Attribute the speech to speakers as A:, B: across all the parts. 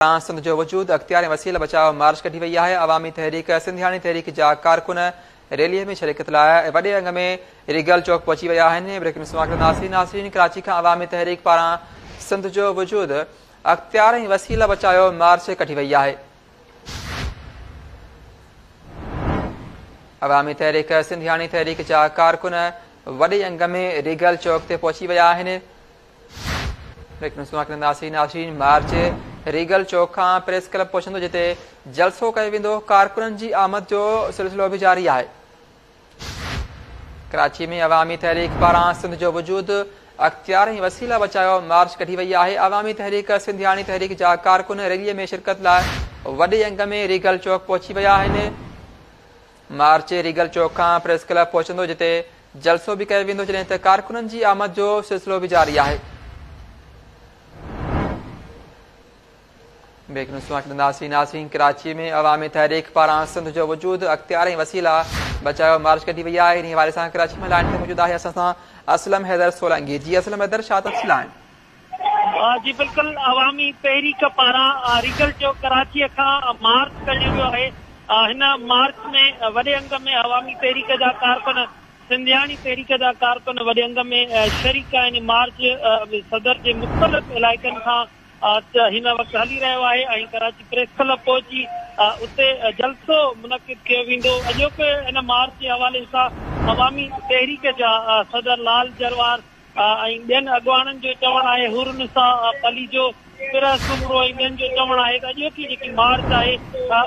A: सिंध जो वजूद अख्तियार वसील बचाव मार्च कढी वही है। अवामी तहरीक सिंधियाणी तहरीक जा कारकुन रैली में शिरकत लाइ वडे अंग में रिगल चौक पहुंची विया आहिनि। नासरीन कराची का अवामी तहरीक पारां सिंध जो वजूद अख्तियार वसील बचाव मार्च कढी वही है। अवामी तहरीक सिंधियाणी तहरीक जा कारकुन वडे अंग में रिगल चौक ते पहुंची विया आहिनि। नासरीन मार्च रीगल चौक का प्रेस क्लब पहुंचो जिते जलसो कयो वेंदो। कारकुननि जी आमद जो सिलसिलो भी जारी है। कराची में अवामी तहरीक पारां सिंध जो वजूद अख्तियार वसीला बचाओ मार्च कढी वही है। अवामी तहरीक सिंधियाणी तहरीक जा कारकुन रैली में शिरकत लाइ वडे अंग में रीगल चौक पहुंची विया आहिनि। मार्च रीगल चौक का प्रेस क्लब पहुंचो जिते जलसो भी कयो वेंदो जॾहिं त कारकुननि जी आमद जो सिलसिलो भी जारी है। नासरीन कराची में अवामी तहरीक पारां सिंध जो वजूद अख्तियार वसीला बचाओ मार्च कढी वही है। इन हवाले से कराची में लाइन ते मौजूद है असलम हैदर सोलंगी। जी असलम हैदर, छा तफ़सील आहिनि?
B: जी बिल्कुल, अवामी तहरीक पारां रीगल चौक कराची का मार्च कढियो वियो है। हिन मार्च में वडे अंग में अवामी तहरीक जा कारकुन सिंधियाणी तहरीक जा कारकुन वडे अंग में शरीक आहिनि। मार्च सदर के मुख़्तलिफ़ इलाइक़नि खां हिन वक्त हली रहियो आहे। कराची प्रेस क्लब पहुची उते जलसो मुनक़िद कयो वेंदो। अॼोके हिन मार्च के हवाले से अवामी तहरीक जा सदर लाल जरवार ॿियनि अॻवाननि जो चवणु आहे, हुरनिसा अली जो पिरसुमरो ॿियनि जो चवणु आहे त अॼोकी जेकी मार्च आहे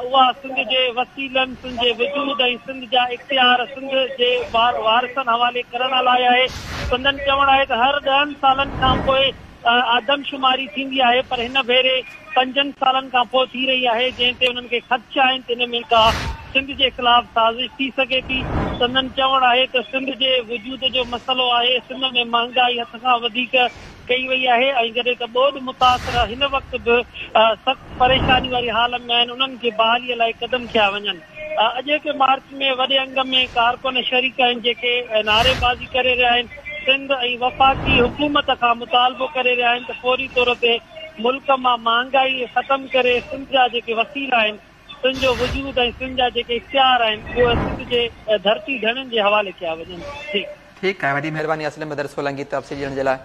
B: उहा सिंध जे वसीलनि, सिंध जे वजूद ऐं सिंध जा इख्तियार सिंध जे वारसनि हवाले करण लाइ आहे। संदनि चवणु आहे त हर 10 सालनि खां पोइ आदमशुमारी थींदी आहे, पर हिन भेरे 5 सालनि खां पोइ थी रही है, जंहिं ते उन्हनि खे ख़दशा आहिनि त हिन में का सिंध जे ख़िलाफ़ साज़िश थी सघे थी। संदनि चवणु आहे त सिंध जे वजूद जो मसइलो आहे। सिंध में महांगाई हद खां वधीक कई वई आहे ऐं जॾहिं त ॿोध मुतासिर हिन वक़्त बि सख़्तु परेशानी वारी हाल में आहिनि, उन्हनि खे बहालीअ लाइ क़दम कया वञनि। अॼोके मार्च में वॾे अंग में कारकुन शरीक आहिनि जेके नारेबाज़ी करे रहिया आहिनि। सिंध ऐं वफ़ाक़ी हुकूमत का मुतालबो करे रहिया आहिनि त फौरी तौर ते मुल्क मां महांगाई ख़त्म करे सिंध जा जेके वसीला आहिनि, सिंध जो वजूद ऐं सिंध जा जेके इख्तियार आहिनि उहे सिंध जे धरती धणनि जे हवाले कया वञनि।
A: ठीक है, वॾी महिरबानी असलम हैदर सोलंगी तफ़सील ॾियण जे लाइ।